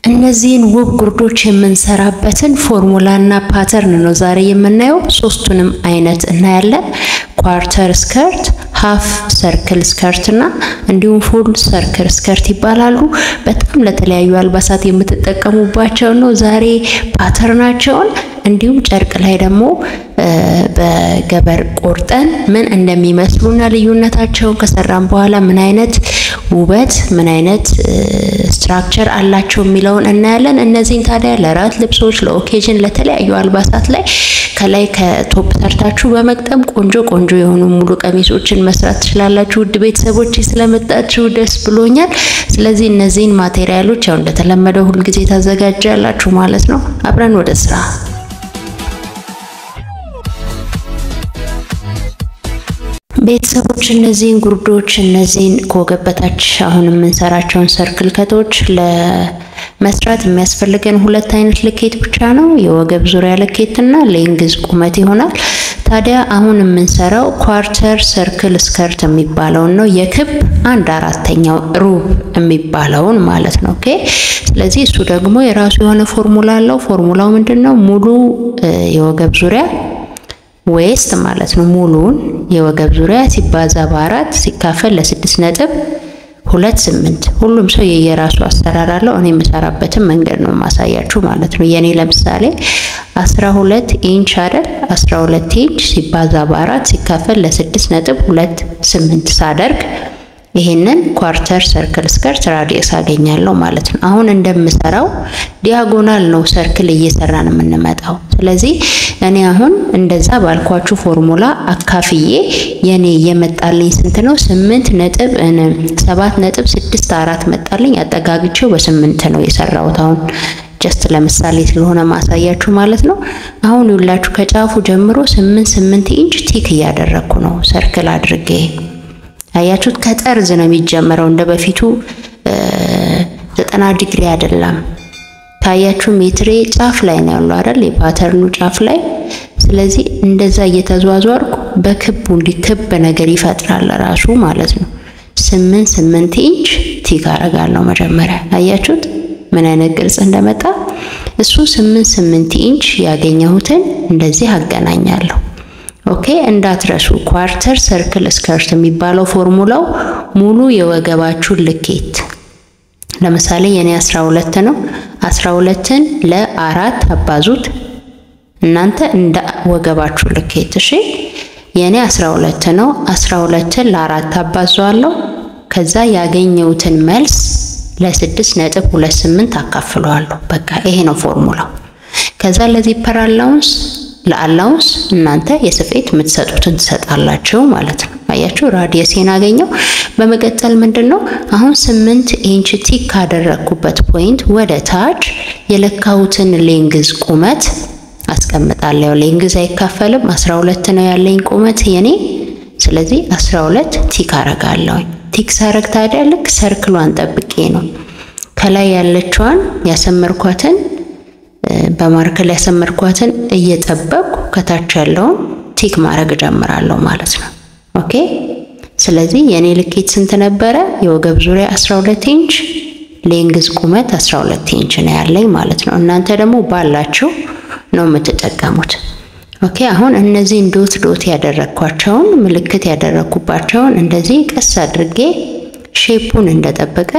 እነዚህን ውብ ጉርዶች የምንሰራበትን ፎርሙላና ፓተርን ነው ዛሬ የምናየው። ሶስቱንም አይነት እናያለን። ኳርተር ስከርት፣ ሃፍ ሰርክል ስከርት እና እንዲሁም ፉል ሰርክል ስከርት ይባላሉ። በጣም ለተለያዩ አልባሳት የምትጠቀሙባቸው ነው ዛሬ ፓተርናቸውን እንዲሁም ጨርቅ ላይ ደግሞ በገበር ቆርጠን ምን እንደሚመስሉና ልዩነታቸውን ከሰራን በኋላ ምን አይነት ውበት ምን አይነት ስትራክቸር አላቸው የሚለውን እናያለን። እነዚህን ታዲያ ለራት ልብሶች፣ ለኦኬዥን፣ ለተለያዩ አልባሳት ላይ ከላይ ከቶፕ ሰርታችሁ በመቅጠም ቆንጆ የሆኑ ሙሉ ቀሚሶችን መስራት ትችላላችሁ። ውድ ቤተሰቦች ስለመጣችሁ ደስ ብሎኛል። ስለዚህ እነዚህን ማቴሪያሎች ያው እንደተለመደው ሁሉ ጊዜ ታዘጋጃላችሁ ማለት ነው። አብረን ወደ ስራ። ቤተሰቦች እነዚህን ጉርዶች እነዚህን ከወገበታች አሁን የምንሰራቸውን ሰርክል ከቶች ለመስራት የሚያስፈልገን ሁለት አይነት ልኬት ብቻ ነው። የወገብ ዙሪያ ልኬትና ሌንግዝ ቁመት ይሆናል። ታዲያ አሁን የምንሰራው ኳርተር ሰርክል ስከርት የሚባለው ነው። የክብ 1/4ኛው ሩብ የሚባለውን ማለት ነው። ኦኬ። ስለዚህ እሱ ደግሞ የራሱ የሆነ ፎርሙላ አለው። ፎርሙላው ምንድነው? ሙሉ የወገብ ዙሪያ ዌስት ማለት ነው። ሙሉን የወገብ ዙሪያ ሲባዛ በ4 ሲካፈል ለ6.28 ሁሉም ሰው የየራሱ አሰራር አለው። እኔ የምሰራበትን መንገድ ነው ማሳያችሁ ማለት ነው። የኔ ለምሳሌ 12 ኢንች አይደል? 12 ኢንች ሲባዛ በ4 ሲካፈል ለ6.28 ሳደርግ ይሄንን ኳርተር ሰርክል ስከርት ራዲየስ አገኛለሁ ማለት ነው። አሁን እንደምሰራው ዲያጎናል ነው ሰርክል እየሰራን የምንመጣው። ስለዚህ እኔ አሁን እንደዛ ባልኳችሁ ፎርሙላ አካፍዬ የኔ የመጣልኝ ስንት ነው? 7.64 መጣልኝ። አጠጋግቼው በ8 ነው የሰራሁት። አሁን ጀስት ለምሳሌ ስለሆነ ማሳያችሁ ማለት ነው። አሁን ይውላችሁ ከጫፉ ጀምሮ 8 ኢንች ቲክ እያደረኩ ነው ሰርክል አድርጌ። አያችሁት? ከጠርዝ ነው የሚጀመረው። እንደበፊቱ 90 ዲግሪ አይደለም። ታያችሁ ሜትሬ ጫፍ ላይ ነው ያለው አይደል? የፓተርኑ ጫፍ ላይ። ስለዚህ እንደዛ እየተዟዟርኩ በክቡ እንዲክብ ነገር ይፈጥራል ራሱ ማለት ነው። 8 ኢንች ቲክ አደርጋለሁ መጀመሪያ። አያችሁት ምን አይነት ቅርጽ እንደመጣ? እሱ 8 ኢንች ያገኘሁትን እንደዚህ አገናኛለሁ። ኦኬ። እንዳትረሱ ኳርተር ሰርክል ስከርት የሚባለው ፎርሙላው ሙሉ የወገባችሁ ልኬት። ለምሳሌ የኔ 12 ነው። 12ን ለ4 አባዙት እናንተ እንደ ወገባችሁ ልኬት። እሺ የኔ 12 ነው። 12ን ለ4 አባዛዋለሁ። ከዛ ያገኘሁትን መልስ ለ6.28 አካፍለዋለሁ። በቃ ይሄ ነው ፎርሙላው። ከዛ ለዚህ ፐር አላውንስ ለአላውንስ እናንተ የስፌት የምትሰጡትን ትሰጣላችሁ ማለት ነው። አያችሁ ራዲየስን አገኘው። በመቀጠል ምንድነው አሁን 8 ኢንች ቲክ ካደረኩበት ፖይንት ወደ ታች የለካሁትን ሌንግዝ ቁመት አስቀምጣለሁ። ሌንግዝ አይካፈልም። 12 ነው ያለኝ ቁመት የኔ። ስለዚህ 12 ቲክ አረጋለሁ። ቲክ ሳረግ ታዲያ ልክ ሰርክሏን ጠብቄ ነው ከላይ ያለችዋን ያሰመርኳትን በማርከል ያሰመርኳትን እየጠበቁ ከታች ያለውን ቲክ ማድረግ ጀምራለሁ ማለት ነው። ኦኬ። ስለዚህ የኔ ልኬት ስንት ነበረ? የወገብ ዙሪያ 12 ኢንች፣ ሌንግዝ ቁመት 12 ኢንች ነው ያለኝ ማለት ነው። እናንተ ደግሞ ባላችሁ ነው የምትጠቀሙት። ኦኬ። አሁን እነዚህን ዶት ያደረኳቸውን ምልክት ያደረኩባቸውን እንደዚህ ቀስ አድርጌ ሼፑን እንደጠበቀ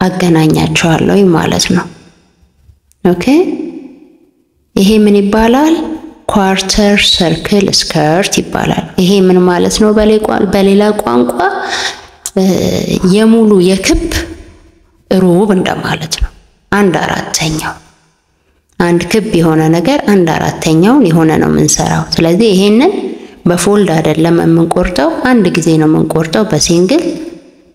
አገናኛቸዋለሁ ማለት ነው። ኦኬ። ይሄ ምን ይባላል? ኳርተር ሰርክል ስከርት ይባላል። ይሄ ምን ማለት ነው? በሌላ ቋንቋ የሙሉ የክብ ሩብ እንደማለት ነው። 1/4ኛው አንድ ክብ የሆነ ነገር 1/4ኛውን የሆነ ነው የምንሰራው። ስለዚህ ይሄንን በፎልድ አይደለም የምንቆርጠው፣ አንድ ጊዜ ነው የምንቆርጠው በሲንግል።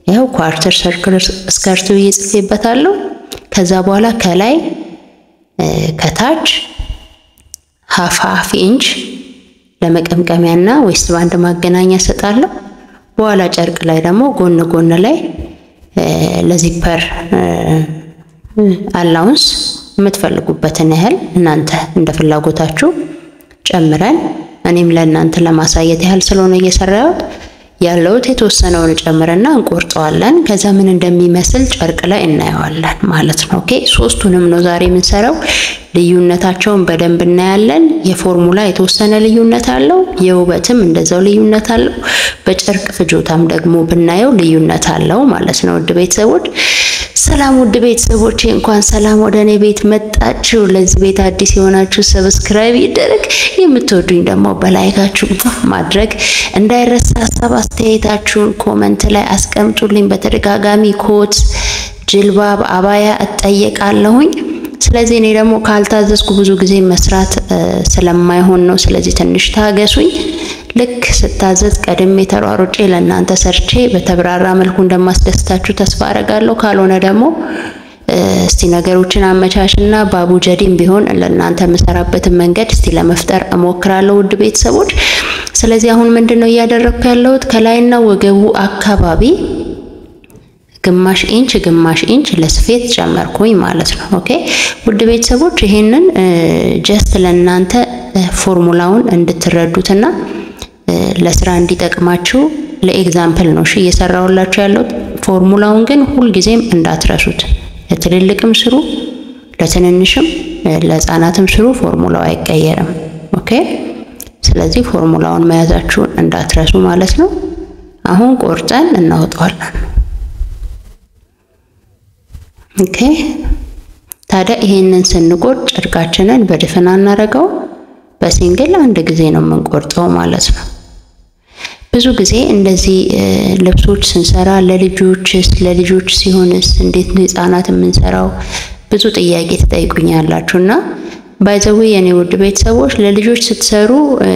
ያው ኳርተር ሰርክል ስከርት ይጽፌበታለሁ። ከዛ በኋላ ከላይ ከታች ሃፍ ኢንች ለመቀምቀሚያና ዌስት ባንድ ማገናኛ ሰጣለሁ። በኋላ ጨርቅ ላይ ደግሞ ጎን ላይ ለዚፐር አላውንስ የምትፈልጉበትን ያህል እናንተ እንደ ፍላጎታችሁ ጨምረን እኔም ለእናንተ ለማሳየት ያህል ስለሆነ እየሰራሁት ያለውት የተወሰነውን ጨምረና እንቆርጠዋለን። ከዛ ምን እንደሚመስል ጨርቅ ላይ እናየዋለን ማለት ነው። ኦኬ ሶስቱንም ነው ዛሬ የምንሰራው። ልዩነታቸውን በደንብ እናያለን። የፎርሙላ የተወሰነ ልዩነት አለው፣ የውበትም እንደዛው ልዩነት አለው፣ በጨርቅ ፍጆታም ደግሞ ብናየው ልዩነት አለው ማለት ነው። ውድ ቤተሰቦች ሰላም፣ ውድ ቤተሰቦቼ እንኳን ሰላም ወደ እኔ ቤት መጣችሁ። ለዚህ ቤት አዲስ የሆናችሁ ሰብስክራይብ ይደረግ፣ የምትወዱኝ ደግሞ በላይካችሁ ማድረግ እንዳይረሳ። ሀሳብ አስተያየታችሁን ኮሜንት ላይ አስቀምጡልኝ። በተደጋጋሚ ኮት፣ ጅልባብ፣ አባያ እጠየቃለሁኝ። ስለዚህ እኔ ደግሞ ካልታዘዝኩ ብዙ ጊዜ መስራት ስለማይሆን ነው። ስለዚህ ትንሽ ታገሱኝ። ልክ ስታዘዝ ቀድሜ ተሯሩጬ ለእናንተ ሰርቼ በተብራራ መልኩ እንደማስደስታችሁ ተስፋ አደርጋለሁ። ካልሆነ ደግሞ እስቲ ነገሮችን አመቻችና ባቡጀዲም ቢሆን ለእናንተ መሰራበትን መንገድ እስቲ ለመፍጠር እሞክራለሁ ውድ ቤተሰቦች። ስለዚህ አሁን ምንድነው እያደረኩ ያለሁት ከላይና ወገቡ አካባቢ ግማሽ ኢንች ለስፌት ጨመርኩኝ ማለት ነው። ኦኬ ውድ ቤተሰቦች ይሄንን ጀስት ለእናንተ ፎርሙላውን እንድትረዱትና ለስራ እንዲጠቅማችሁ ለኤግዛምፕል ነው እየሰራሁላችሁ ያለው። ፎርሙላውን ግን ሁሉ ጊዜም እንዳትረሱት። ለትልልቅም ስሩ፣ ለትንንሽም ለህፃናትም ስሩ፣ ፎርሙላው አይቀየርም። ኦኬ ስለዚህ ፎርሙላውን መያዛችሁን እንዳትረሱ ማለት ነው። አሁን ቆርጠን እናወጣዋለን። ኦኬ ታዲያ ይሄንን ስንቆርጥ ጨርቃችንን በድፍን አናረገው፣ በሲንግል አንድ ጊዜ ነው የምንቆርጠው ማለት ነው። ብዙ ጊዜ እንደዚህ ልብሶች ስንሰራ ለልጆች ሲሆንስ እንዴት ነው ህፃናት የምንሰራው ብዙ ጥያቄ ትጠይቁኛላችሁና ባይዘው የኔ ውድ ቤተሰቦች ለልጆች ስትሰሩ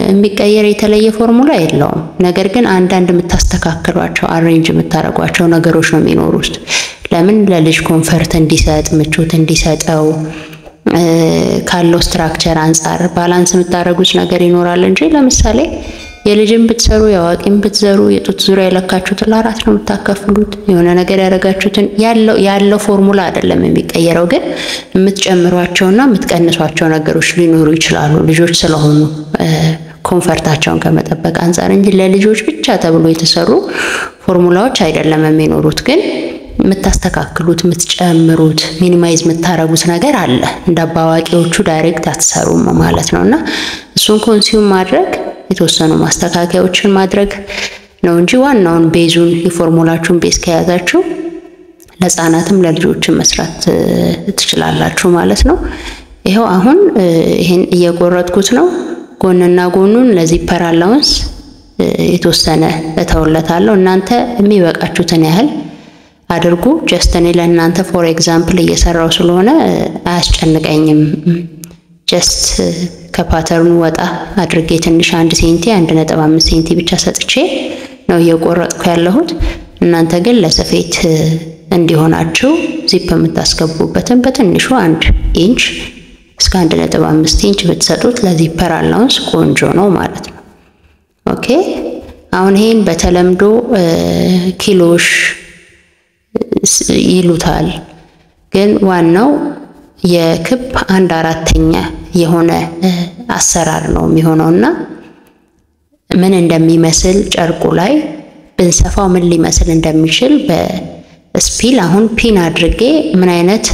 የሚቀየር የተለየ ፎርሙላ የለውም። ነገር ግን አንዳንድ የምታስተካክሏቸው አሬንጅ የምታረጓቸው ነገሮች ነው የሚኖሩት። ለምን ለልጅ ኮምፈርት እንዲሰጥ ምቾት እንዲሰጠው ካለው ስትራክቸር አንፃር ባላንስ የምታረጉት ነገር ይኖራል እንጂ ለምሳሌ የልጅን ብትሰሩ ያዋቂን ብትሰሩ የጡት ዙሪያ የለካችሁትን ለአራት ነው የምታከፍሉት። የሆነ ነገር ያረጋችሁትን ያለው ፎርሙላ አይደለም የሚቀየረው፣ ግን የምትጨምሯቸውና የምትቀንሷቸው ነገሮች ሊኖሩ ይችላሉ ልጆች ስለሆኑ ኮምፈርታቸውን ከመጠበቅ አንፃር እንጂ ለልጆች ብቻ ተብሎ የተሰሩ ፎርሙላዎች አይደለም የሚኖሩት። ግን የምታስተካክሉት የምትጨምሩት ሚኒማይዝ የምታረጉት ነገር አለ። እንደ አባዋቂዎቹ ዳይሬክት አትሰሩም ማለት ነውና እሱን ኮንሱም ማድረግ የተወሰኑ ማስተካከያዎችን ማድረግ ነው እንጂ ዋናውን ቤዙን የፎርሙላችሁን ቤዝ ከያዛችሁ ለህፃናትም ለልጆችም መስራት ትችላላችሁ ማለት ነው። ይሄው አሁን ይሄን እየቆረጥኩት ነው። ጎንና ጎኑን ለዚፐር አላውንስ የተወሰነ እተውለታለሁ። እናንተ የሚበቃችሁትን ያህል አድርጉ። ጀስት እኔ ለእናንተ ፎር ኤግዛምፕል እየሰራው ስለሆነ አያስጨንቀኝም። ጀስት ከፓተርኑ ወጣ አድርጌ ትንሽ 1 ሴንቲ 1.5 ሴንቲ ብቻ ሰጥቼ ነው እየቆረጥኩ ያለሁት። እናንተ ግን ለስፌት እንዲሆናችሁ ዚፕ የምታስገቡበትን በትንሹ 1 ኢንች እስከ 1.5 ኢንች ብትሰጡት ለዚፐር አላውንስ ቆንጆ ነው ማለት ነው። ኦኬ አሁን ይሄን በተለምዶ ኪሎሽ ይሉታል፣ ግን ዋናው የክብ 1/4ኛ የሆነ አሰራር ነው የሚሆነውና ምን እንደሚመስል ጨርቁ ላይ ብንሰፋው ምን ሊመስል እንደሚችል በስፒል አሁን ፒን አድርጌ ምን አይነት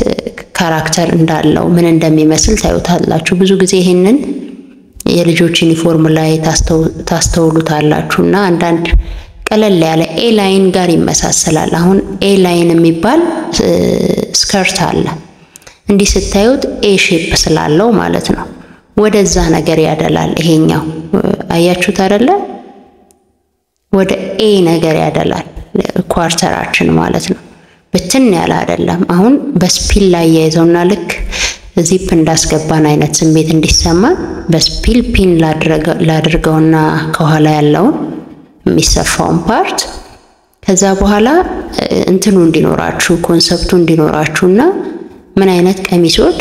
ካራክተር እንዳለው ምን እንደሚመስል ታዩታላችሁ። ብዙ ጊዜ ይሄንን የልጆች ዩኒፎርም ላይ ታስተውሉታላችሁና አንዳንድ ቀለል ያለ ኤ ላይን ጋር ይመሳሰላል። አሁን ኤ ላይን የሚባል ስከርት አለ። እንዲህ ስታዩት ኤ ሼፕ ስላለው ማለት ነው ወደዛ ነገር ያደላል። ይሄኛው አያችሁት አይደለ? ወደ ኤ ነገር ያደላል ኳርተራችን ማለት ነው። በትን ያለ አይደለም። አሁን በስፒል ላይ ያይዘውና ልክ ዚፕ እንዳስገባን አይነት ስሜት እንዲሰማ በስፒል ፒን ላድርገውና ከኋላ ያለውን የሚሰፋውን ፓርት ከዛ በኋላ እንትኑ እንዲኖራችሁ ኮንሰፕቱ እንዲኖራችሁና ምን አይነት ቀሚሶች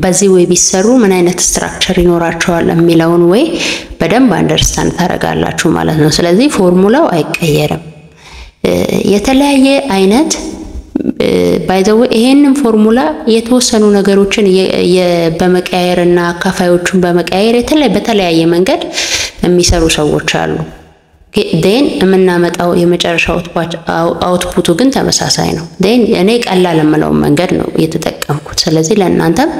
በዚህ ወይ ቢሰሩ ምን አይነት ስትራክቸር ይኖራቸዋል የሚለውን ወይ በደንብ አንደርስታንድ ታረጋላችሁ ማለት ነው። ስለዚህ ፎርሙላው አይቀየርም። የተለያየ አይነት ባይ ዘ ወይ ይሄንን ፎርሙላ የተወሰኑ ነገሮችን በመቀያየርና አካፋዮቹን በመቀያየር በተለያየ መንገድ የሚሰሩ ሰዎች አሉ። ዴን የምናመጣው የመጨረሻው አውትፑቱ ግን ተመሳሳይ ነው። ዴን እኔ ቀላል የምለው መንገድ ነው የተጠቀምኩት። ስለዚህ ለእናንተም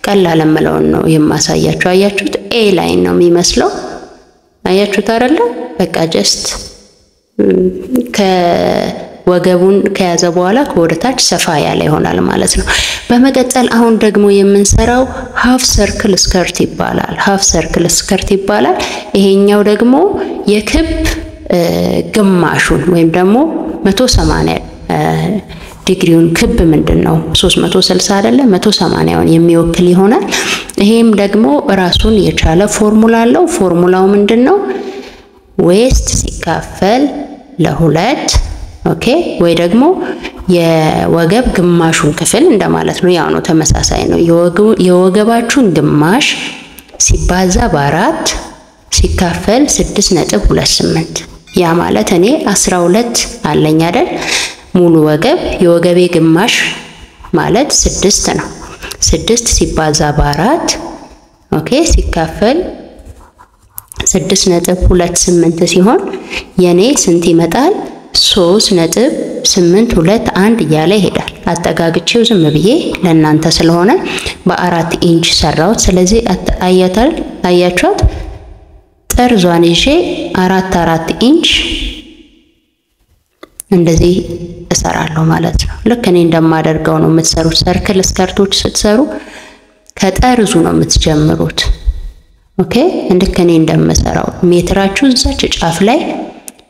ቀላል የምለው ነው የማሳያችሁ። አያችሁት? ኤ ላይን ነው የሚመስለው። አያችሁት አይደለ? በቃ ጀስት ከወገቡን ከያዘ በኋላ ከወደታች ሰፋ ያለ ይሆናል ማለት ነው። በመቀጠል አሁን ደግሞ የምንሰራው ሃፍ ሰርክል ስከርት ይባላል። ሃፍ ሰርክል ስከርት ይባላል። ይሄኛው ደግሞ የክብ ግማሹን ወይም ደግሞ 180 ዲግሪውን ክብ ምንድነው 360 አይደለ 180ውን የሚወክል ይሆናል። ይሄም ደግሞ ራሱን የቻለ ፎርሙላ አለው። ፎርሙላው ምንድነው? ዌስት ሲካፈል ለሁለት ኦኬ፣ ወይ ደግሞ የወገብ ግማሹን ክፍል እንደማለት ነው። ያው ነው፣ ተመሳሳይ ነው። የወገባችሁን ግማሽ ሲባዛ በ4 ሲካፈል 6.28 ያ ማለት እኔ 12 አለኝ አይደል? ሙሉ ወገብ የወገቤ ግማሽ ማለት 6 ነው። 6 ሲባዛ በ4 ኦኬ ሲካፈል 6.28 ሲሆን የኔ ስንት ይመጣል? 3.821 እያለ ይሄዳል። አጠጋግቼው ዝም ብዬ ለእናንተ ስለሆነ በ4 ኢንች ሰራሁት። ስለዚህ አያችኋት? ጠርዟን ይዤ 4 ኢንች እንደዚህ እሰራለሁ ማለት ነው። ልክ እኔ እንደማደርገው ነው የምትሰሩት። ሰርክል ስከርቶች ስትሰሩ ከጠርዙ ነው የምትጀምሩት። ኦኬ፣ ልክ እኔ እንደምሰራው ሜትራችሁ እዛች ጫፍ ላይ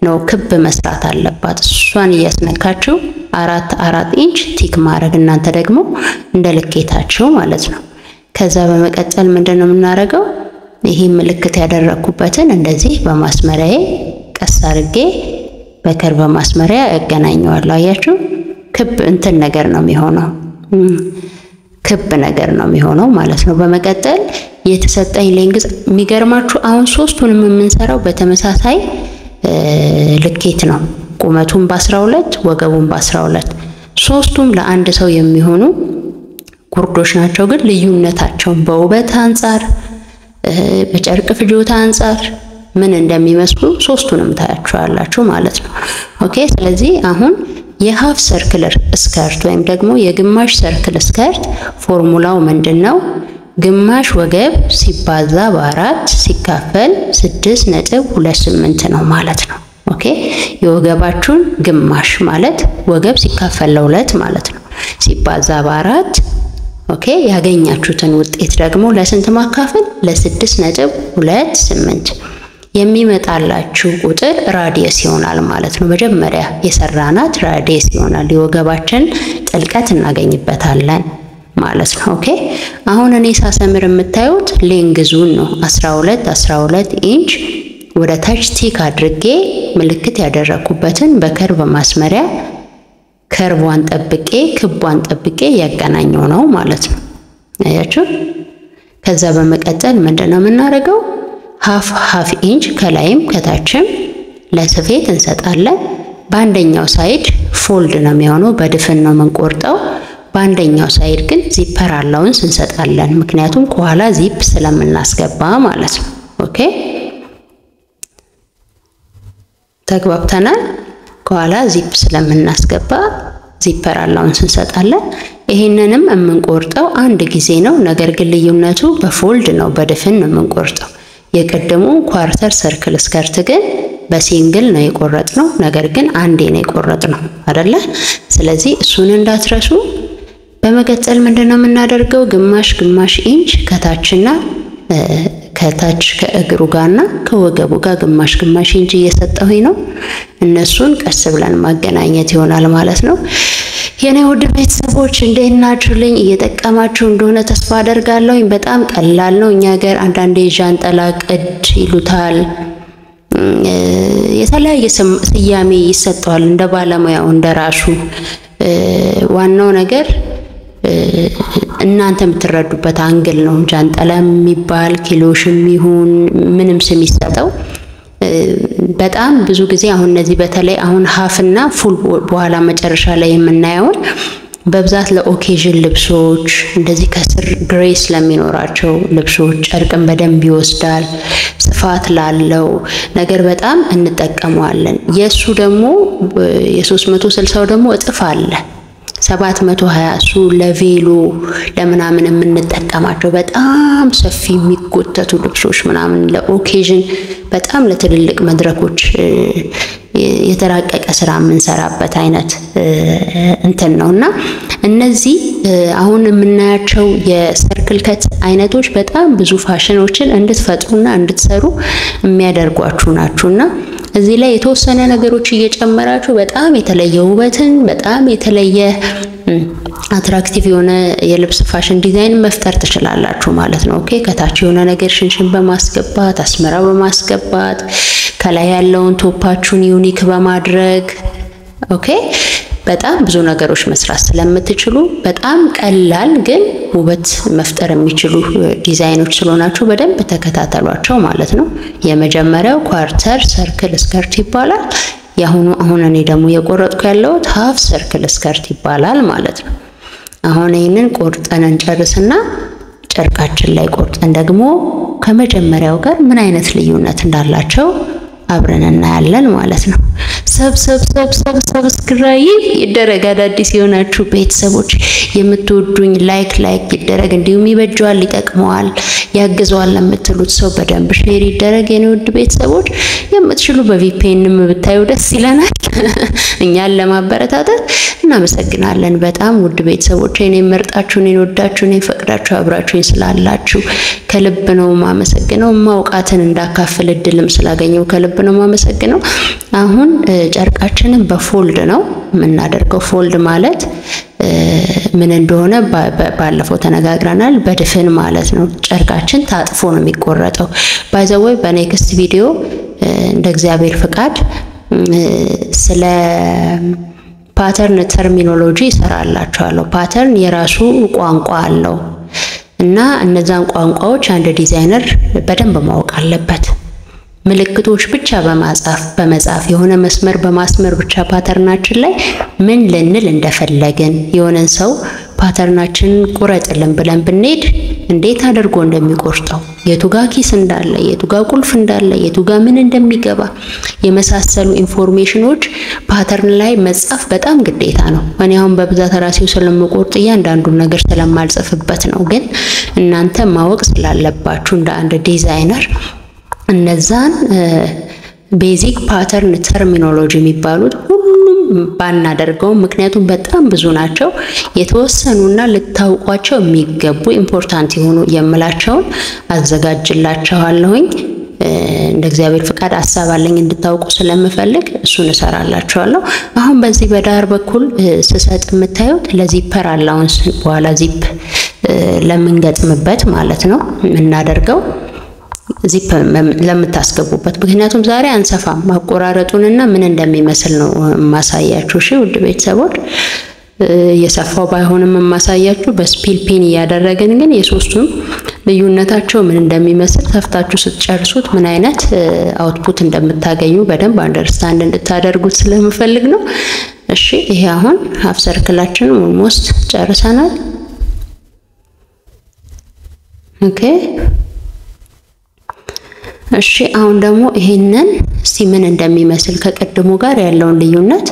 ነው ክብ መስራት አለባት። እሷን እያስነካችሁ 4 ኢንች ቲክ ማድረግ እናንተ ደግሞ እንደ ልኬታችሁ ማለት ነው። ከዛ በመቀጠል ምንድነው የምናደርገው? ይሄ ምልክት ያደረኩበትን እንደዚህ በማስመሪያዬ ቀስ አድርጌ በከርቭ ማስመሪያ ያገናኘዋለሁ። አያችሁ? ክብ እንትን ነገር ነው የሚሆነው፣ ክብ ነገር ነው የሚሆነው ማለት ነው። በመቀጠል የተሰጠኝ ሌንግዝ የሚገርማችሁ አሁን ሶስቱንም የምንሰራው በተመሳሳይ ልኬት ነው። ቁመቱን በ12 ወገቡን በ12 ሶስቱም ለአንድ ሰው የሚሆኑ ጉርዶች ናቸው። ግን ልዩነታቸው በውበት አንፃር በጨርቅ ፍጆታ አንፃር ምን እንደሚመስሉ ሶስቱንም ታያችኋላችሁ ማለት ነው። ኦኬ፣ ስለዚህ አሁን የሃፍ ሰርክለር ስከርት ወይም ደግሞ የግማሽ ሰርክል ስከርት ፎርሙላው ምንድነው? ግማሽ ወገብ ሲባዛ በ4 ሲካፈል 6.28 ነው ማለት ነው። ኦኬ፣ የወገባችሁን ግማሽ ማለት ወገብ ሲካፈል ለ2 ማለት ነው ሲባዛ በ4 ኦኬ፣ ያገኛችሁትን ውጤት ደግሞ ለስንት ማካፈል? ለ6.28 የሚመጣላችሁ ቁጥር ራዲየስ ይሆናል ማለት ነው። መጀመሪያ የሰራናት ራዲየስ ይሆናል። የወገባችን ጥልቀት እናገኝበታለን ማለት ነው። ኦኬ፣ አሁን እኔ ሳሰምር የምታዩት ሌንግዙን ነው 12 ኢንች ወደ ታች ቲክ አድርጌ ምልክት ያደረኩበትን በከርቭ ማስመሪያ ከርቧን ጠብቄ ክቧን ጠብቄ ያገናኘው ነው ማለት ነው። አያችሁ? ከዛ በመቀጠል ምንድነው የምናደርገው? ሃፍ ኢንች ከላይም ከታችም ለስፌት እንሰጣለን። በአንደኛው ሳይድ ፎልድ ነው የሚሆነው፣ በድፍን ነው የምንቆርጠው። በአንደኛው ሳይድ ግን ዚፐር አላውንስ እንሰጣለን፣ ምክንያቱም ከኋላ ዚፕ ስለምናስገባ ማለት ነው። ኦኬ፣ ተግባብተናል። ከኋላ ዚፕ ስለምናስገባ ዚፐር አላውንስ እንሰጣለን። ይሄንንም የምንቆርጠው አንድ ጊዜ ነው፣ ነገር ግን ልዩነቱ በፎልድ ነው፣ በድፍን ነው የምንቆርጠው። የቀደሙ ኳርተር ሰርክል ስከርት ግን በሲንግል ነው የቆረጥነው፣ ነገር ግን አንዴ ነው የቆረጥነው አይደለ? ስለዚህ እሱን እንዳትረሱ። በመቀጠል ምንድነው የምናደርገው? ግማሽ ኢንች ከታችና ከታች ከእግሩ ጋርና ከወገቡ ጋር ግማሽ ኢንች እየሰጠሁኝ ነው። እነሱን ቀስ ብለን ማገናኘት ይሆናል ማለት ነው። የኔ ውድ ቤተሰቦች እንዴት ናችሁልኝ? እየጠቀማችሁ እንደሆነ ተስፋ አደርጋለሁ። በጣም ቀላል ነው። እኛ ሀገር አንዳንዴ ዣንጥላ ቅድ ይሉታል፣ የተለያየ ስያሜ ይሰጠዋል እንደ ባለሙያው እንደራሱ። ዋናው ነገር እናንተ የምትረዱበት አንግል ነው። ጃንጥላ የሚባል ኪሎሽም ይሁን ምንም ስም ይሰጠው፣ በጣም ብዙ ጊዜ አሁን እነዚህ በተለይ አሁን ሃፍና ፉል በኋላ መጨረሻ ላይ የምናየውን በብዛት ለኦኬዥን ልብሶች እንደዚህ ከስር ግሬስ ለሚኖራቸው ልብሶች ጨርቅን በደንብ ይወስዳል። ስፋት ላለው ነገር በጣም እንጠቀመዋለን። የሱ ደግሞ የ360 ደግሞ እጥፍ አለ 720 እሱ ለቬሎ ለምናምን የምንጠቀማቸው በጣም ሰፊ የሚጎተቱ ልብሶች ምናምን ለኦኬዥን በጣም ለትልልቅ መድረኮች የተራቀቀ ስራ የምንሰራበት አይነት እንትን ነውና እነዚህ አሁን የምናያቸው የሰርክል ከት አይነቶች በጣም ብዙ ፋሽኖችን እንድትፈጥሩና እንድትሰሩ የሚያደርጓችሁ ናችሁና እዚህ ላይ የተወሰነ ነገሮች እየጨመራችሁ በጣም የተለየ ውበትን በጣም የተለየ አትራክቲቭ የሆነ የልብስ ፋሽን ዲዛይን መፍጠር ትችላላችሁ ማለት ነው። ኦኬ ከታች የሆነ ነገር ሽንሽን በማስገባት አስመራ በማስገባት ከላይ ያለውን ቶፓችሁን ዩኒክ በማድረግ ኦኬ በጣም ብዙ ነገሮች መስራት ስለምትችሉ በጣም ቀላል ግን ውበት መፍጠር የሚችሉ ዲዛይኖች ስለሆናችሁ በደንብ ተከታተሏቸው ማለት ነው። የመጀመሪያው ኳርተር ሰርክል ስከርት ይባላል። አሁን እኔ ደግሞ የቆረጥኩ ያለው ሃፍ ሰርክል ስከርት ይባላል ማለት ነው። አሁን ይሄንን ቆርጠን እንጨርስና ጨርቃችን ላይ ቆርጠን ደግሞ ከመጀመሪያው ጋር ምን አይነት ልዩነት እንዳላቸው አብረን እናያለን ማለት ነው። ሰብስክራይብ ይደረግ። አዳዲስ የሆናችሁ ቤተሰቦች የምትወዱኝ ላይክ ይደረግ። እንዲሁም ይበጃዋል፣ ይጠቅመዋል፣ ያግዘዋል ለምትሉት ሰው በደንብ ሼር ይደረግ። የኔ ውድ ቤተሰቦች የምትችሉ በቪፒኤንም ብታዩ ደስ ይለናል እኛን ለማበረታታት እናመሰግናለን። በጣም ውድ ቤተሰቦች እኔን መርጣችሁ እኔን ወዳችሁ እኔን ፈቅዳችሁ አብራችሁኝ ስላላችሁ ከልብ ነው ማመሰግነው። ማውቃትን እንዳካፍል እድልም ስላገኘው ከልብ ነው ማመሰግነው። አሁን ጨርቃችንን በፎልድ ነው የምናደርገው። ፎልድ ማለት ምን እንደሆነ ባለፈው ተነጋግረናል። በድፍን ማለት ነው። ጨርቃችን ታጥፎ ነው የሚቆረጠው። ባይ ዘ ወይ በኔክስት ቪዲዮ እንደ እግዚአብሔር ፍቃድ ስለ ፓተርን ተርሚኖሎጂ ይሰራላችኋለሁ። ፓተርን የራሱ ቋንቋ አለው እና እነዛን ቋንቋዎች አንድ ዲዛይነር በደንብ ማወቅ አለበት። ምልክቶች ብቻ በመጻፍ የሆነ መስመር በማስመር ብቻ ፓተርናችን ላይ ምን ልንል እንደፈለግን የሆነን ሰው ፓተርናችንን ቁረጥልን ብለን ብንሄድ እንዴት አድርጎ እንደሚቆርጠው የቱጋ ኪስ እንዳለ የቱጋ ቁልፍ እንዳለ የቱጋ ምን እንደሚገባ የመሳሰሉ ኢንፎርሜሽኖች ፓተርን ላይ መጻፍ በጣም ግዴታ ነው። እኔ አሁን በብዛት ራሴው ስለምቆርጥ እያንዳንዱን ነገር ስለማልጽፍበት ነው። ግን እናንተ ማወቅ ስላለባችሁ እንደ አንድ ዲዛይነር እነዛን ቤዚክ ፓተርን ተርሚኖሎጂ የሚባሉት ሁሉም ባናደርገው፣ ምክንያቱም በጣም ብዙ ናቸው። የተወሰኑና ልታውቋቸው የሚገቡ ኢምፖርታንት የሆኑ የምላቸውን አዘጋጅላችኋለሁኝ። እንደ እግዚአብሔር ፍቃድ ሐሳብ አለኝ እንድታውቁ ስለምፈልግ እሱን እሰራላችኋለሁ። አሁን በዚህ በዳር በኩል ስሰጥ የምታዩት ለዚፐር አላውንስ በኋላ ዚፕ ለምንገጥምበት ማለት ነው የምናደርገው ዚፕ ለምታስገቡበት። ምክንያቱም ዛሬ አንሰፋም ማቆራረጡንና ምን እንደሚመስል ነው ማሳያችሁ። እሺ ውድ ቤተሰቦች የሰፋው ባይሆንም ማሳያችሁ በስፒል ፒን ያደረገን ግን የሶስቱም ልዩነታቸው ምን እንደሚመስል ከፍታችሁ ስትጨርሱት ምን አይነት አውትፑት እንደምታገኙ በደንብ አንደርስታንድ እንድታደርጉት ስለምፈልግ ነው። እሺ ይሄ አሁን ሃፍ ሰርክላችንን ኦልሞስት ጨርሰናል። ኦኬ እሺ አሁን ደግሞ ይሄንን ምን እንደሚመስል ከቀድሞ ጋር ያለውን ልዩነት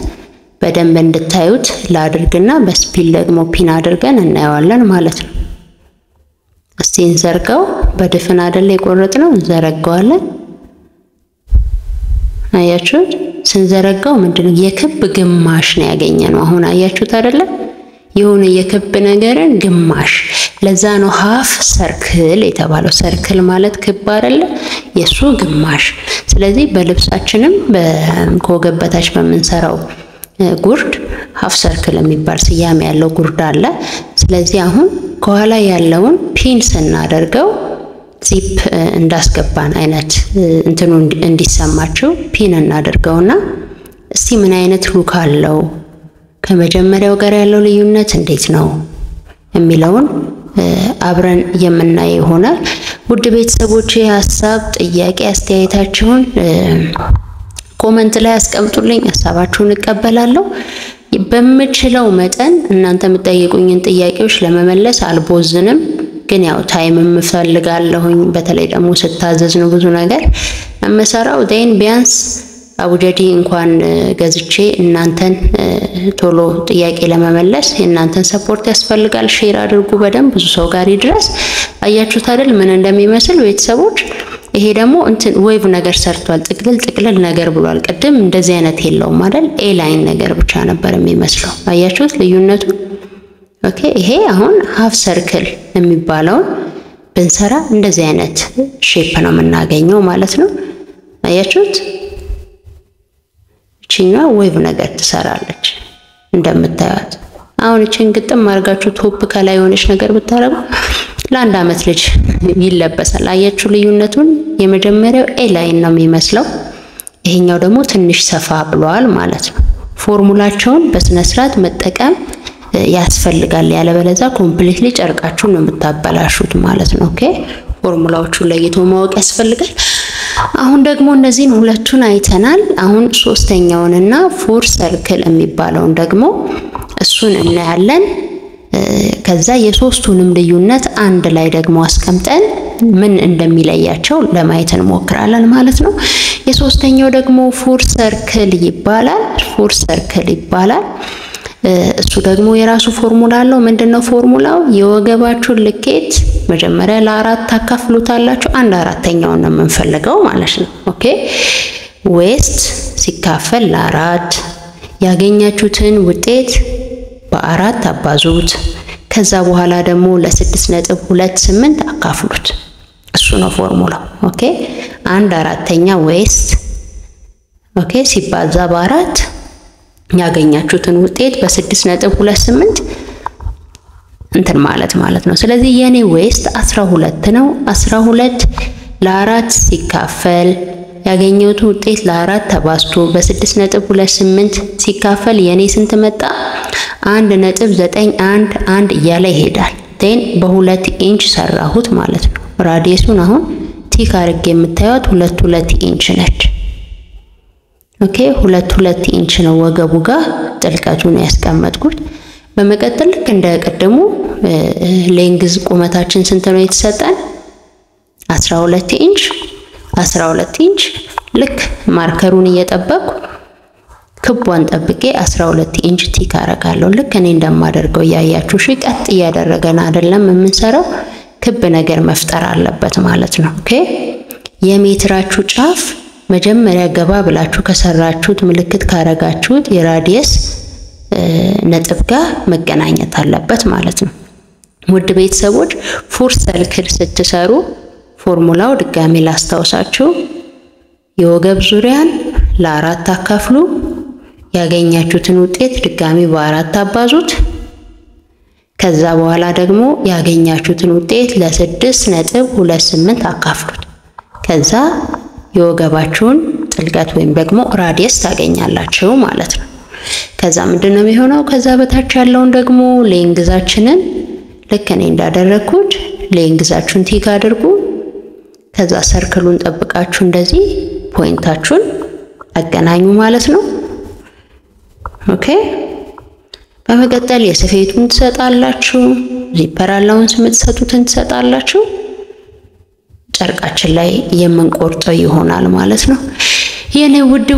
በደንብ እንድታዩት ላድርግና በስፒል ደግሞ ፒን አድርገን እናየዋለን ማለት ነው። እስቲ እንዘርጋው። በድፍን አይደል የቆረጥነው፣ እንዘረጋዋለን። አያችሁት? ስንዘረጋው ምንድነው የክብ ግማሽ ነው ያገኘነው። አሁን አያችሁት አይደለ? የሆነ የክብ ነገርን ግማሽ። ለዛ ነው ሃፍ ሰርክል የተባለው። ሰርክል ማለት ክብ አይደለ? የሱ ግማሽ። ስለዚህ በልብሳችንም ከወገብ በታች በምንሰራው ጉርድ ሃፍ ሰርክል የሚባል ስያሜ ያለው ጉርድ አለ። ስለዚህ አሁን ከኋላ ያለውን ፒን ስናደርገው ዚፕ እንዳስገባን አይነት እንትኑ እንዲሰማችሁ ፒን እናደርገውና እስቲ ምን አይነት ሉክ አለው ከመጀመሪያው ጋር ያለው ልዩነት እንዴት ነው የሚለውን አብረን የምናይ ይሆናል። ውድ ቤተሰቦቼ ሐሳብ፣ ጥያቄ፣ አስተያየታችሁን ኮሜንት ላይ አስቀምጡልኝ። ሐሳባችሁን እቀበላለሁ። በምችለው መጠን እናንተ የምትጠይቁኝን ጥያቄዎች ለመመለስ አልቦዝንም። ግን ያው ታይም እፈልጋለሁኝ። በተለይ ደግሞ ስታዘዝ ነው ብዙ ነገር እመሰራው። ዴን ቢያንስ አቡጀዲ እንኳን ገዝቼ እናንተን ቶሎ ጥያቄ ለመመለስ የእናንተን ሰፖርት ያስፈልጋል። ሼር አድርጉ በደንብ ብዙ ሰው ጋር ይድረስ። አያችሁት አይደል ምን እንደሚመስል ቤተሰቦች? ይሄ ደግሞ እንትን ዌቭ ነገር ሰርቷል። ጥቅልል ነገር ብሏል። ቅድም እንደዚህ አይነት የለውም አይደል? ኤ ላይን ነገር ብቻ ነበር የሚመስለው። አያችሁት ልዩነቱ? ኦኬ ይሄ አሁን ሃፍ ሰርክል የሚባለውን ብንሰራ እንደዚህ አይነት ሼፕ ነው የምናገኘው ማለት ነው። አያችሁት? እቺኛ ዌቭ ነገር ትሰራለች እንደምታዩት። አሁን እቺን ግጥም አድርጋችሁ ቶፕ ከላይ የሆነች ነገር ብታረጉ ለአንድ አመት ልጅ ይለበሳል። አያችሁ ልዩነቱን? የመጀመሪያው ኤ ላይን ነው የሚመስለው፣ ይሄኛው ደግሞ ትንሽ ሰፋ ብሏል ማለት ነው። ፎርሙላቸውን በስነ ስርዓት መጠቀም ያስፈልጋል። ያለበለዚያ ኮምፕሊትሊ ጨርቃችሁን ነው የምታበላሹት ማለት ነው። ኦኬ ፎርሙላዎቹን ለይቶ ማወቅ ያስፈልጋል። አሁን ደግሞ እነዚህን ሁለቱን አይተናል። አሁን ሶስተኛውንና ፉል ሰርክል የሚባለውን ደግሞ እሱን እናያለን። ከዛ የሶስቱንም ልዩነት አንድ ላይ ደግሞ አስቀምጠን ምን እንደሚለያቸው ለማየት እንሞክራለን ማለት ነው። የሶስተኛው ደግሞ ፉል ሰርክል ይባላል። ፉል ሰርክል ይባላል። እሱ ደግሞ የራሱ ፎርሙላ አለው። ምንድነው ፎርሙላው? የወገባችሁን ልኬት መጀመሪያ ለአራት ታካፍሉታላችሁ። አንድ አራተኛውን ነው የምንፈልገው ማለት ነው። ኦኬ ዌስት ሲካፈል ለአራት ያገኛችሁትን ውጤት በአራት አባዙት። ከዛ በኋላ ደግሞ ለ6.28 አካፍሉት። እሱ ነው ፎርሙላው። ኦኬ አንድ አራተኛ ዌስት ኦኬ ሲባዛ በአራት ያገኛችሁትን ውጤት በ6.28 እንትን ማለት ነው። ስለዚህ የኔ ዌስት 12 ነው። 12 ለአራት ሲካፈል ያገኘሁት ውጤት ለአራት ተባዝቶ በ6.28 ሲካፈል የኔ ስንት መጣ? 1.911 እያለ ይሄዳል። ዴን በ2 ኢንች ሰራሁት ማለት ነው። ራዲየሱን አሁን ቲክ አድርጌ የምታዩት 2 ኢንች ነች። ኦኬ 2 ኢንች ነው ወገቡ ጋር ጥልቀቱን ያስቀመጥኩት። በመቀጠል ልክ እንደ ቀደሙ ሌንግዝ ቁመታችን ስንት ነው የተሰጠን? 12 ኢንች። ልክ ማርከሩን እየጠበቁ ክቧን ጠብቄ 12 ኢንች ቲክ አረጋለሁ። ልክ እኔ እንደማደርገው ያያችሁ። እሺ ቀጥ እያደረገን አይደለም የምንሰራው፣ ክብ ነገር መፍጠር አለበት ማለት ነው። ኦኬ የሜትራችሁ ጫፍ መጀመሪያ ገባ ብላችሁ ከሰራችሁት ምልክት ካረጋችሁት የራዲየስ ነጥብ ጋር መገናኘት አለበት ማለት ነው። ውድ ቤተሰቦች ፉል ሰርክል ስትሰሩ ፎርሙላው ድጋሚ ላስታውሳችሁ። የወገብ ዙሪያን ለአራት አካፍሉ። ያገኛችሁትን ውጤት ድጋሚ በአራት አባዙት። ከዛ በኋላ ደግሞ ያገኛችሁትን ውጤት ለ6.28 አካፍሉት። ከዛ የወገባችሁን ጥልቀት ወይም ደግሞ ራዲየስ ታገኛላችሁ ማለት ነው። ከዛ ምንድነው የሚሆነው? ከዛ በታች ያለውን ደግሞ ሌንግዛችንን ልክ እኔ እንዳደረኩት ሌንግዛችሁን ቲክ አድርጉ። ከዛ ሰርክሉን ጠብቃችሁ እንደዚህ ፖይንታችሁን አገናኙ ማለት ነው። ኦኬ በመቀጠል የስፌቱን ትሰጣላችሁ። ዚፐር አላውንስ የምትሰጡትን ትሰጣላችሁ። ጨርቃችን ላይ የምንቆርጠው ይሆናል ማለት ነው። የኔ ውድ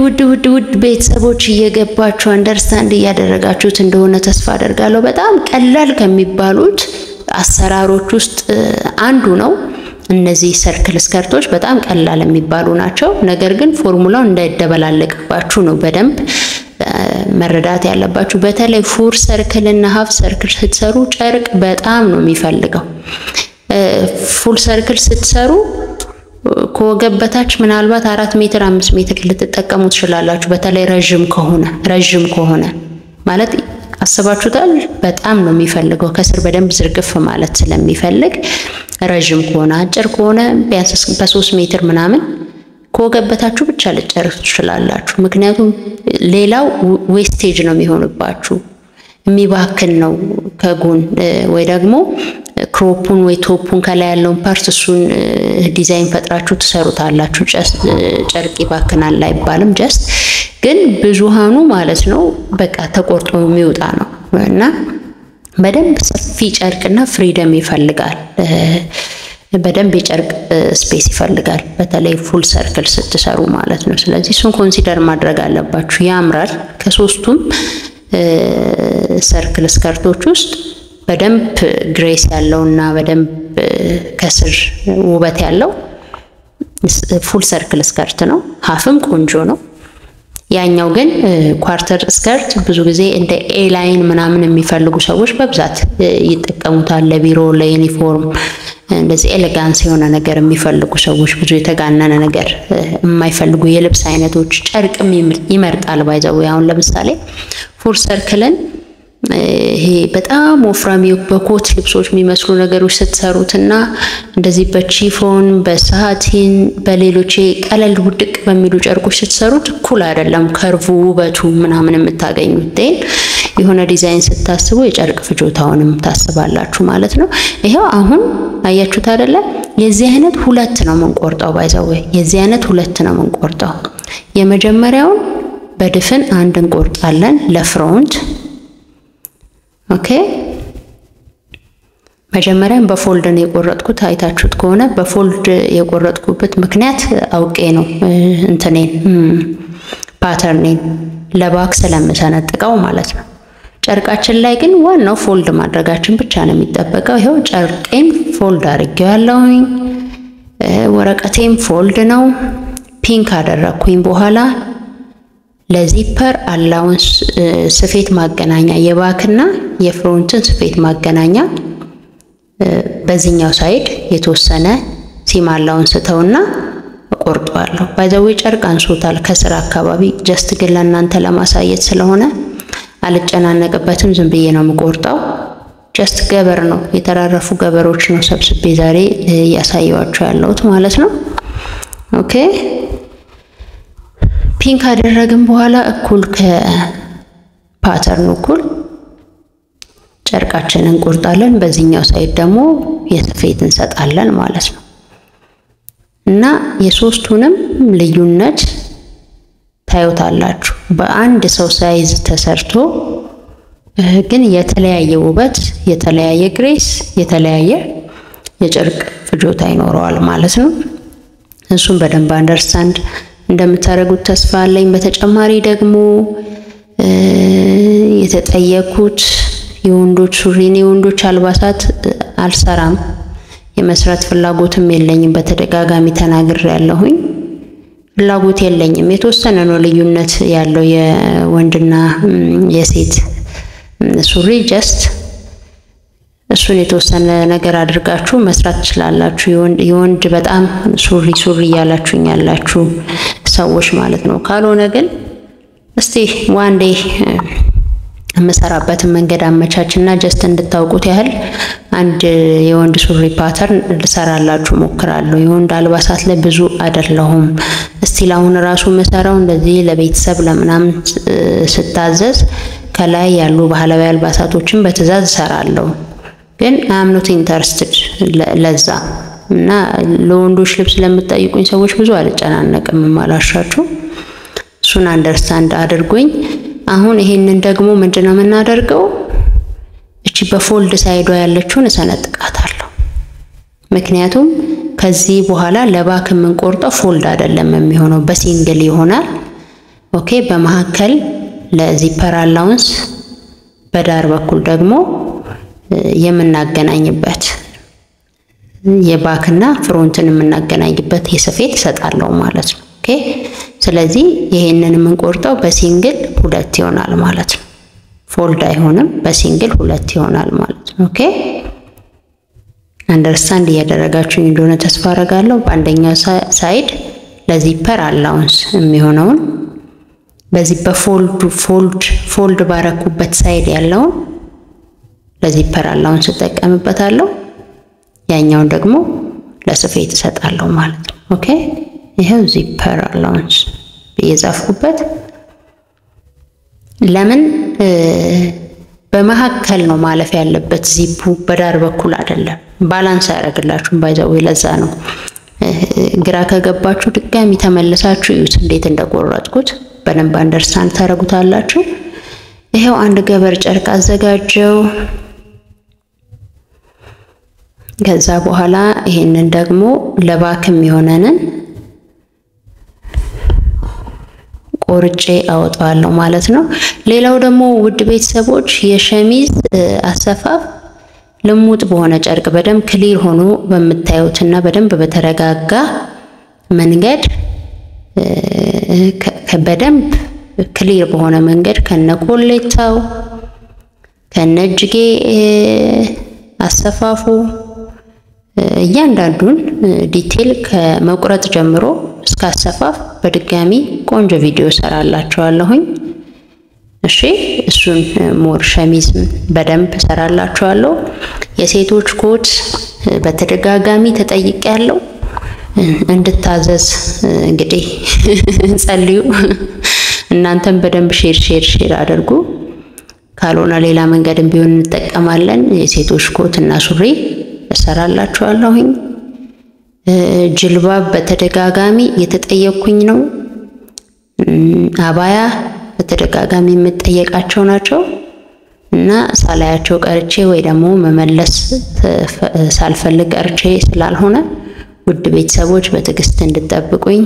ቤተሰቦች እየገባችሁ አንደርስታንድ እያደረጋችሁት እንደሆነ ተስፋ አደርጋለሁ። በጣም ቀላል ከሚባሉት አሰራሮች ውስጥ አንዱ ነው። እነዚህ ሰርክል ስከርቶች በጣም ቀላል የሚባሉ ናቸው። ነገር ግን ፎርሙላው እንዳይደበላለቅባችሁ ነው በደንብ መረዳት ያለባችሁ። በተለይ ፉል ሰርክል እና ሃፍ ሰርክል ስትሰሩ ጨርቅ በጣም ነው የሚፈልገው። ፉል ሰርክል ስትሰሩ ከወገብ በታች ምናልባት 4 ሜትር 5 ሜትር ልትጠቀሙ ትችላላችሁ። በተለይ ረጅም ከሆነ ማለት አስባችሁታል። በጣም ነው የሚፈልገው ከስር በደንብ ዝርግፍ ማለት ስለሚፈልግ ረጅም ከሆነ አጭር ከሆነ ቢያንስ በ3 ሜትር ምናምን ከወገብ በታችሁ ብቻ ልትጨርሱ ትችላላችሁ። ምክንያቱም ሌላው ዌስቴጅ ነው የሚሆንባችሁ፣ የሚባክን ነው ከጎን ወይ ደግሞ ክሮፑን ወይ ቶፑን ከላይ ያለውን ፓርት እሱን ዲዛይን ፈጥራችሁ ትሰሩታላችሁ። ጨርቅ ይባክናል አይባልም። ጀስት ግን ብዙሃኑ ማለት ነው በቃ ተቆርጦ የሚወጣ ነው እና በደንብ ሰፊ ጨርቅና ፍሪደም ይፈልጋል። በደንብ የጨርቅ ስፔስ ይፈልጋል በተለይ ፉል ሰርክል ስትሰሩ ማለት ነው። ስለዚህ እሱን ኮንሲደር ማድረግ አለባችሁ። ያምራል። ከሶስቱም ሰርክል ስከርቶች ውስጥ በደንብ ግሬስ ያለውና በደንብ ከስር ውበት ያለው ፉል ሰርክል ስከርት ነው። ሀፍም ቆንጆ ነው። ያኛው ግን ኳርተር ስከርት ብዙ ጊዜ እንደ ኤ ላይን ምናምን የሚፈልጉ ሰዎች በብዛት ይጠቀሙታል። ለቢሮ ለዩኒፎርም እንደዚህ ኤሌጋንስ የሆነ ነገር የሚፈልጉ ሰዎች ብዙ የተጋነነ ነገር የማይፈልጉ የልብስ አይነቶች ጨርቅም ይመርጣል። ባይዘው አሁን ለምሳሌ ፉል ሰርክልን ይሄ በጣም ወፍራም በኮት ልብሶች የሚመስሉ ነገሮች ስትሰሩትና እንደዚህ በቺፎን በሳቲን በሌሎች ቀለል ውድቅ በሚሉ ጨርቆች ስትሰሩት እኩል አይደለም ከርቡ ውበቱ ምናምን የምታገኙት። ደን የሆነ ዲዛይን ስታስቡ የጨርቅ ፍጆታውንም ታስባላችሁ ማለት ነው። ይሄው አሁን አያችሁት አይደለ? የዚህ አይነት ሁለት ነው የምንቆርጠው። ባይዘው የዚህ አይነት ሁለት ነው የምንቆርጠው። የመጀመሪያውን በድፍን አንድ እንቆርጣለን ለፍሮንት። ኦኬ መጀመሪያም በፎልድ ነው የቆረጥኩት። አይታችሁት ከሆነ በፎልድ የቆረጥኩበት ምክንያት አውቄ ነው። እንትኔን ፓተርኔን ለባክ ስለምሰነጥቀው ማለት ነው። ጨርቃችን ላይ ግን ዋናው ፎልድ ማድረጋችን ብቻ ነው የሚጠበቀው። ይሄው ጨርቄን ፎልድ አድርጌዋለሁኝ። ወረቀቴም ፎልድ ነው። ፒንክ አደረኩኝ። በኋላ ለዚፐር አላውንስ ስፌት ማገናኛ የባክና የፍሮንትን ስፌት ማገናኛ በዚህኛው ሳይድ የተወሰነ ሲም አላውንስ ተውና እቆርጠዋለሁ። ባይዘው ጨርቅ አንሶታል ከስራ አካባቢ ጀስት ግን ለእናንተ ለማሳየት ስለሆነ አልጨናነቅበትም። ዝም ብዬ ነው የምቆርጠው። ጀስት ገበር ነው የተራረፉ ገበሮች ነው ሰብስቤ ዛሬ ያሳየዋችሁ ያለሁት ማለት ነው። ኦኬ ፒንክ አደረግን በኋላ እኩል ከፓተርኑ እኩል ጨርቃችንን እንቆርጣለን። በዚህኛው ሳይድ ደግሞ የስፌት እንሰጣለን ማለት ነው እና የሶስቱንም ልዩነት ታዩታላችሁ። በአንድ ሰው ሳይዝ ተሰርቶ ግን የተለያየ ውበት፣ የተለያየ ግሬስ፣ የተለያየ የጨርቅ ፍጆታ ይኖረዋል ማለት ነው። እሱን በደንብ አንደርስታንድ እንደምታደርጉት ተስፋ አለኝ። በተጨማሪ ደግሞ የተጠየቁት የወንዶች ሱሪን የወንዶች አልባሳት አልሰራም፣ የመስራት ፍላጎትም የለኝም። በተደጋጋሚ ተናግሬያለሁኝ። ፍላጎት የለኝም። የተወሰነ ነው ልዩነት ያለው የወንድና የሴት ሱሪ ጀስት እሱን የተወሰነ ነገር አድርጋችሁ መስራት ትችላላችሁ። የወንድ በጣም ሱሪ ያላችሁኝ ያላችሁ ሰዎች ማለት ነው። ካልሆነ ግን እስቲ ዋን ዴይ መሰራበትን መንገድ አመቻችና ጀስት እንድታውቁት ያህል አንድ የወንድ ሱሪ ፓተርን ልሰራላችሁ ሞክራለሁ። የወንድ አልባሳት ላይ ብዙ አይደለሁም። እስቲ ለአሁን ራሱ መሰራው እንደዚህ ለቤተሰብ ለምናምን ስታዘዝ ከላይ ያሉ ባህላዊ አልባሳቶችን በትዕዛዝ እሰራለሁ። ግን አም ኖት ኢንተረስትድ ለዛ እና ለወንዶች ልብስ ለምትጠይቁኝ ሰዎች ብዙ አልጨናነቅም ማላሻችሁ። እሱን አንደርስታንድ አድርጉኝ። አሁን ይሄንን ደግሞ ምንድነው የምናደርገው? እቺ በፎልድ ሳይዷ ያለችውን እሰነጥቃታለሁ። ምክንያቱም ከዚህ በኋላ ለባክ የምንቆርጠው ፎልድ አይደለም የሚሆነው በሲንግል ይሆናል። ኦኬ በመሐከል ለዚፐር አላውንስ በዳር በኩል ደግሞ የምናገናኝበት የባክና ፍሮንትን የምናገናኝበት የስፌት እሰጣለሁ ማለት ነው። ኦኬ ስለዚህ ይሄንን የምንቆርጠው በሲንግል ሁለት ይሆናል ማለት ነው። ፎልድ አይሆንም፣ በሲንግል ሁለት ይሆናል ማለት ነው። ኦኬ አንደርስታንድ እያደረጋችሁኝ እንደሆነ ተስፋ አደርጋለሁ። በአንደኛው ሳይድ ለዚፐር አላውንስ የሚሆነውን በዚህ በፎልድ ባረኩበት ሳይድ ያለውን ለዚፐር አላውንስ ተጠቀምበታለሁ። ያኛውን ደግሞ ለስፌት እሰጣለሁ ማለት ነው። ኦኬ ይሄው ዚፐር አላውንስ በየጻፍኩበት ለምን በመሐከል ነው ማለፍ ያለበት ዚፑ በዳር በኩል አይደለም ባላንስ ያደርግላችሁ ባይዘው ለዛ ነው ግራ ከገባችሁ ድጋሚ ተመልሳችሁ እዩት እንዴት እንደቆረጥኩት በደንብ አንደርስታንድ ታረጉታላችሁ ይሄው አንድ ገበር ጨርቅ አዘጋጀው ከዛ በኋላ ይሄንን ደግሞ ለባክም ይሆነንን ቆርጬ አወጣዋለሁ ማለት ነው ሌላው ደግሞ ውድ ቤተሰቦች የሸሚዝ አሰፋፍ ልሙጥ በሆነ ጨርቅ በደንብ ክሊር ሆኖ በመታዩትና በደንብ በተረጋጋ መንገድ በደንብ ክሊር በሆነ መንገድ ከነኮሌታው ከነጅጌ አሰፋፉ እያንዳንዱን ዲቴል ከመቁረጥ ጀምሮ እስከ አሰፋፍ በድጋሚ ቆንጆ ቪዲዮ ሰራላችኋለሁኝ እሺ እሱን ሞር ሸሚዝ በደንብ ሰራላችኋለሁ የሴቶች ኮት በተደጋጋሚ ተጠይቄያለሁ እንድታዘዝ እንግዲህ ጸልዩ እናንተም በደንብ ሼር አድርጉ ካልሆነ ሌላ መንገድም ቢሆን እንጠቀማለን የሴቶች ኮት እና ሱሪ ሰራላችኋለሁኝ ጅልባብ በተደጋጋሚ የተጠየቅኩኝ ነው አባያ በተደጋጋሚ የምጠየቃቸው ናቸው እና ሳላያቸው ቀርቼ ወይ ደግሞ መመለስ ሳልፈልግ ቀርቼ ስላልሆነ ውድ ቤተሰቦች በትዕግስት እንድትጠብቁኝ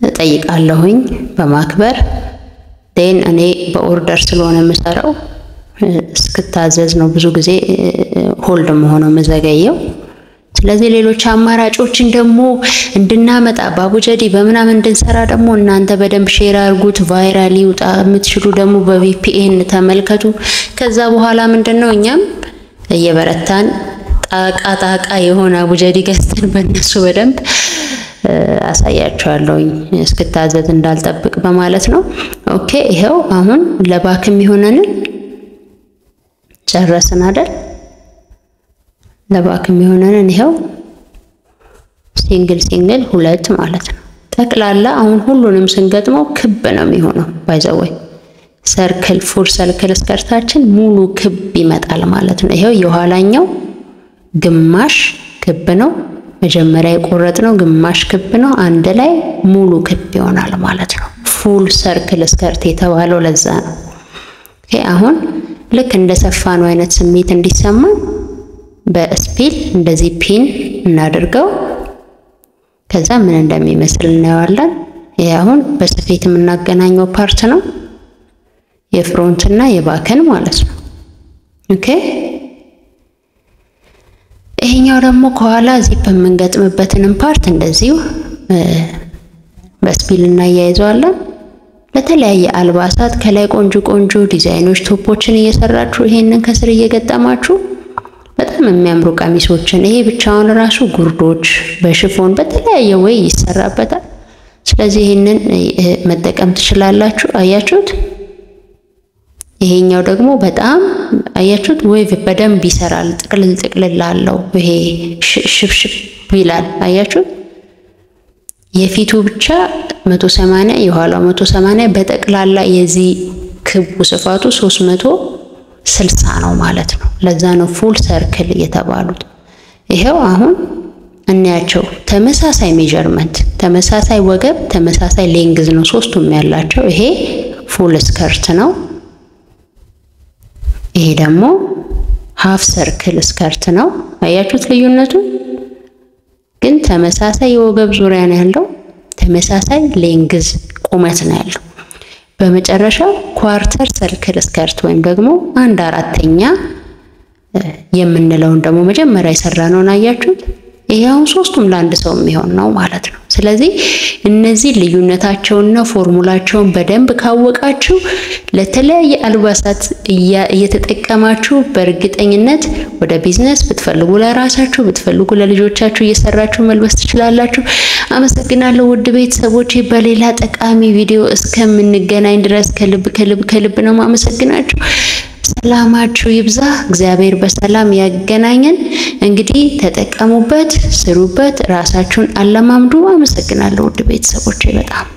ጠይቃለሁኝ በማክበር ደን እኔ በኦርደር ስለሆነ የምሰራው እስክታዘዝ ነው ብዙ ጊዜ ሆልድ መሆኑ መዘገየው ስለዚህ ሌሎች አማራጮችን ደግሞ እንድናመጣ ባቡጀዲ በመናምን እንድንሰራ ደግሞ እናንተ በደንብ ሼር አድርጉት ቫይራል ይውጣ የምትችሉ ደግሞ በVPN ተመልከቱ ከዛ በኋላ ምንድነው እኛም እየበረታን ጣቃ የሆነ አቡጀዲ ገዝተን በእነሱ በደንብ አሳያችኋለሁኝ እስክታዘዝ እንዳልጠብቅ በማለት ነው ኦኬ ይሄው አሁን ለባክም ይሆነንን ጨረስን አይደል ለባክም ይሆነንን ይሄው ሲንግል ሁለት ማለት ነው ጠቅላላ አሁን ሁሉንም ስንገጥመው ክብ ነው የሚሆነው ባይዘው ሰርክል ፉል ሰርክል ስከርታችን ሙሉ ክብ ይመጣል ማለት ነው ይሄው የኋላኛው ግማሽ ክብ ነው መጀመሪያ የቆረጥነው ግማሽ ክብ ነው አንድ ላይ ሙሉ ክብ ይሆናል ማለት ነው ፉል ሰርክል ስከርት የተባለው ለዛ ነው ኦኬ አሁን ልክ እንደሰፋነው አይነት ስሜት እንዲሰማን በስፒል እንደዚህ ፒን እናድርገው ከዛ ምን እንደሚመስል እናያለን ይሄ አሁን በስፌት የምናገናኘው ፓርት ነው የፍሮንት እና የባክን ማለት ነው ኦኬ ይሄኛው ደግሞ ከኋላ ዚፕ የምንገጥምበትንም ፓርት እንደዚሁ በስፒል እናያይዘዋለን ለተለያየ አልባሳት ከላይ ቆንጆ ዲዛይኖች ቶፖችን እየሰራችሁ ይሄንን ከስር እየገጠማችሁ በጣም የሚያምሩ ቀሚሶችን ይሄ ብቻውን ራሱ ጉርዶች በሽፎን በተለያየ ወይ ይሰራበታል ስለዚህ ይሄንን መጠቀም ትችላላችሁ አያችሁት ይሄኛው ደግሞ በጣም አያችሁት ዌቭ በደንብ ይሰራል ጥቅልል አለው ይሄ ሽብሽብ ይላል አያችሁት የፊቱ ብቻ 180 የኋላው 180 በጠቅላላ የዚህ ክቡ ስፋቱ 360 ነው ማለት ነው ለዛ ነው ፉል ሰርክል የተባሉት ይሄው አሁን እናያቸው ተመሳሳይ ሜዠርመንት ተመሳሳይ ወገብ ተመሳሳይ ሌንግዝ ነው ሶስቱም ያላቸው ይሄ ፉል ስከርት ነው ይሄ ደግሞ ሃፍ ሰርክል ስከርት ነው አያችሁት ልዩነቱ ግን ተመሳሳይ የወገብ ዙሪያ ነው ያለው ተመሳሳይ ሌንግዝ ቁመት ነው ያለው በመጨረሻ ኳርተር ሰርክል ስከርት ወይም ደግሞ 1/4ኛ የምንለው ደግሞ መጀመሪያ የሰራነው አያችሁት ይሄው ሶስቱም ለአንድ ሰው የሚሆን ነው ማለት ነው ስለዚህ እነዚህ ልዩነታቸውና ፎርሙላቸውን በደንብ ካወቃችሁ ለተለያየ አልባሳት እየተጠቀማችሁ በእርግጠኝነት ወደ ቢዝነስ ብትፈልጉ ለራሳችሁ ብትፈልጉ ለልጆቻችሁ እየሰራችሁ መልበስ ትችላላችሁ አመሰግናለሁ ውድ ቤተሰቦቼ በሌላ ጠቃሚ ቪዲዮ እስከምንገናኝ ድረስ ከልብ ነው ማመሰግናችሁ ሰላማችሁ ይብዛ እግዚአብሔር በሰላም ያገናኘን እንግዲህ ተጠቀሙበት ስሩበት ራሳችሁን አለማምዱ አመሰግናለሁ ውድ ቤተሰቦቼ በጣም